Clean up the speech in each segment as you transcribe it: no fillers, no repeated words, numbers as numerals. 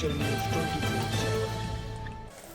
Himachal news 24/7।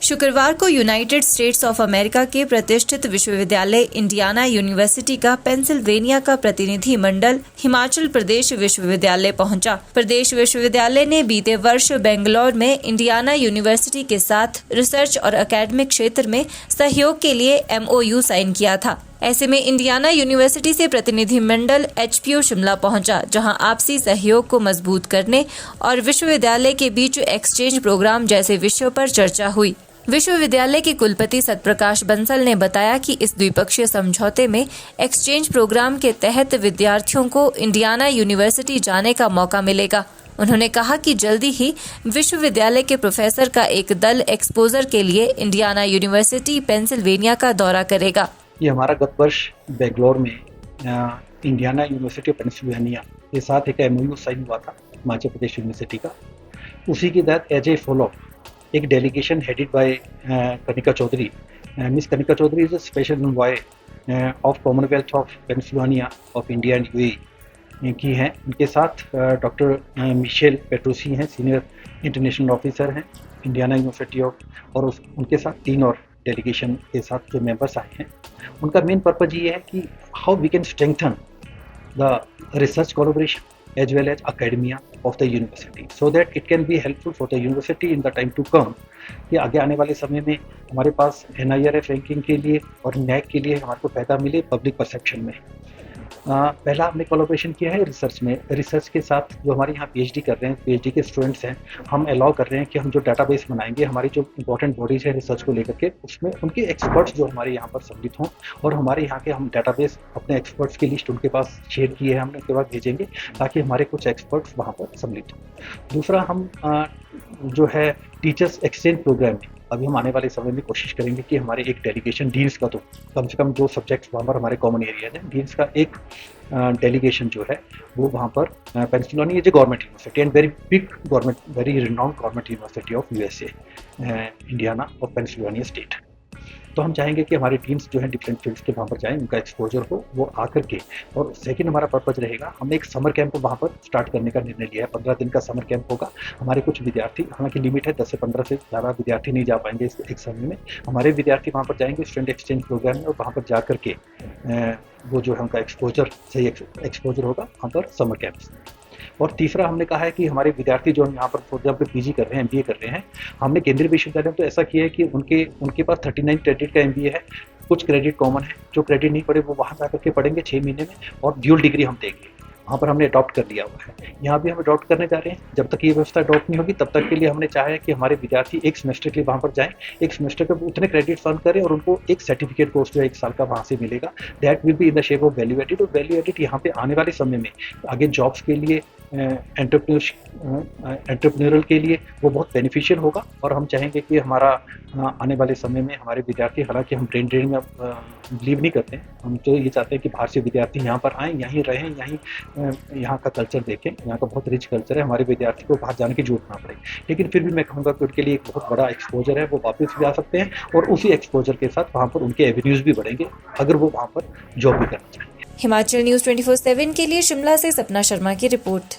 शुक्रवार को United states of America के प्रतिष्ठित विश्वविद्यालय इंडियाना यूनिवर्सिटी का पेंसिल्वेनिया का प्रतिनिधि मंडल हिमाचल प्रदेश विश्वविद्यालय पहुंचा। प्रदेश विश्वविद्यालय ने बीते वर्ष बेंगलौर में इंडियाना यूनिवर्सिटी के साथ रिसर्च और एकेडमिक क्षेत्र में सहयोग के लिए MOU साइन किया था। ऐसे में इंडियाना यूनिवर्सिटी से प्रतिनिधिमंडल HPU शिमला पहुंचा, जहां आपसी सहयोग को मजबूत करने और विश्वविद्यालय के बीच एक्सचेंज प्रोग्राम जैसे विषयों पर चर्चा हुई। विश्वविद्यालय के कुलपति सतप्रकाश बंसल ने बताया कि इस द्विपक्षीय समझौते में एक्सचेंज प्रोग्राम के तहत विद्यार्थियों को इंडियाना यूनिवर्सिटी जाने का मौका मिलेगा। उन्होंने कहा कि जल्दी ही विश्वविद्यालय के प्रोफेसर का एक दल एक्सपोजर के लिए इंडियाना यूनिवर्सिटी पेंसिल्वेनिया का दौरा करेगा। ये हमारा गत वर्ष बेंगलोर में इंडियाना यूनिवर्सिटी ऑफ पेंसिल्वेनिया के साथ एक MOU साइन हुआ था हिमाचल प्रदेश यूनिवर्सिटी का। उसी के तहत एज ए फॉलो एक delegation headed by Kanika Chaudhary. Miss Kanika Chaudhary is a special envoy of Commonwealth of Pennsylvania of India and UAE की हैं। उनके साथ डॉक्टर मिशेल पेट्रोसी हैं, सीनियर इंटरनेशनल ऑफिसर हैं इंडियाना यूनिवर्सिटी ऑफ, और उनके साथ 3 और डेलीगेशन के साथ जो मेंबर्स आए हैं। उनका मेन पर्पज ये है कि how we can strengthen the research collaboration as well as academia of the university so that it can be helpful for the university in the time to come, कि आगे आने वाले समय में हमारे पास NIRF रैंकिंग के लिए और NAC के लिए हमारे को फायदा मिले पब्लिक परसेप्शन में। पहला हमने कोलैबोरेशन किया है रिसर्च में। रिसर्च के साथ जो हमारे यहाँ PhD कर रहे हैं, PhD के स्टूडेंट्स हैं, हम अलाउ कर रहे हैं कि हम जो डाटाबेस बनाएंगे हमारी जो इंपॉर्टेंट बॉडीज है रिसर्च को लेकर के, उसमें उनके एक्सपर्ट्स जो हमारे यहाँ पर सम्मिलित हों, और हमारे यहाँ के हम डाटाबेस अपने एक्सपर्ट्स की लिस्ट उनके पास शेयर किए हैं, हमने उनके पास भेजेंगे ताकि हमारे कुछ एक्सपर्ट्स वहाँ पर सम्मिलित हों। दूसरा, हम जो है टीचर्स एक्सचेंज प्रोग्राम, अभी हम आने वाले समय में कोशिश करेंगे कि हमारे एक डेलीगेशन डीन्स का, तो कम से कम जो सब्जेक्ट्स वहाँ पर हमारे कॉमन एरियाज हैं, डीन्स का एक डेलीगेशन जो है वो वहाँ पर Pennsylvania is a government university and very big government, very renowned government university of USA, Indiana और पेंसिल्वेनिया स्टेट। तो हम चाहेंगे कि हमारी टीम्स जो है डिफरेंट फील्ड्स के वहाँ पर जाएं, उनका एक्सपोजर हो वो आकर के। और सेकंड हमारा पर्पज रहेगा, हमने एक समर कैंप वहाँ पर स्टार्ट करने का निर्णय लिया है। 15 दिन का समर कैंप होगा। हमारे कुछ विद्यार्थी, हालांकि लिमिट है 10 से 15 से ज़्यादा विद्यार्थी नहीं जा पाएंगे इस एक समय में। हमारे विद्यार्थी वहाँ पर जाएंगे स्टूडेंट एक्सचेंज प्रोग्राम में, और वहाँ पर जा करके वो जो है उनका एक्सपोजर, सही एक्सपोजर होगा वहाँ पर समर कैंप्स। और तीसरा हमने कहा है कि हमारे विद्यार्थी जो यहाँ पर फॉर एग्जाम्पल PG कर रहे हैं, MBA कर रहे हैं, हमने केंद्रीय विश्वविद्यालय में तो ऐसा किया है कि उनके पास 39 क्रेडिट का MBA है, कुछ क्रेडिट कॉमन है, जो क्रेडिट नहीं पड़े वो वहाँ जा करके पढ़ेंगे 6 महीने में, और ड्यूल डिग्री हम देंगे। वहाँ पर हमने अडॉप्ट कर लिया हुआ है, यहाँ भी हम अडॉप्ट करने जा रहे हैं। जब तक ये व्यवस्था अडॉप्ट नहीं होगी तब तक के लिए हमने चाहा है कि हमारे विद्यार्थी एक सेमेस्टर के लिए वहाँ पर जाएं, एक सेमेस्टर के उतने क्रेडिट अर्न करें और उनको एक सर्टिफिकेट कोर्स जो है 1 साल का वहाँ से मिलेगा। That will be in the shape of value added, और वैल्यू एडिड यहाँ पे आने वाले समय में आगे जॉब्स के लिए, एंटरप्रेन्योरल के लिए वो बहुत बेनिफिशियल होगा। और हम चाहेंगे कि हमारा आने वाले समय में हमारे विद्यार्थी, हालांकि हम ब्रेन ड्रेन में बिलीव नहीं करते हैं, हम तो ये चाहते हैं कि बाहर से विद्यार्थी यहाँ पर आएँ, यहीं रहें, यहाँ का कल्चर देखें। यहाँ का बहुत रिच कल्चर है, हमारे विद्यार्थी को बाहर जाने की जरूरत ना पड़े। लेकिन फिर भी मैं कहूँगा कि उनके लिए एक बहुत बड़ा एक्सपोजर है, वो वापस भी आ सकते हैं, और उसी एक्सपोजर के साथ वहाँ पर उनके एवेन्यूज़ भी बढ़ेंगे अगर वो वहाँ पर जॉब भी करना चाहेंगे। हिमाचल न्यूज़ 24/7 के लिए शिमला से सपना शर्मा की रिपोर्ट।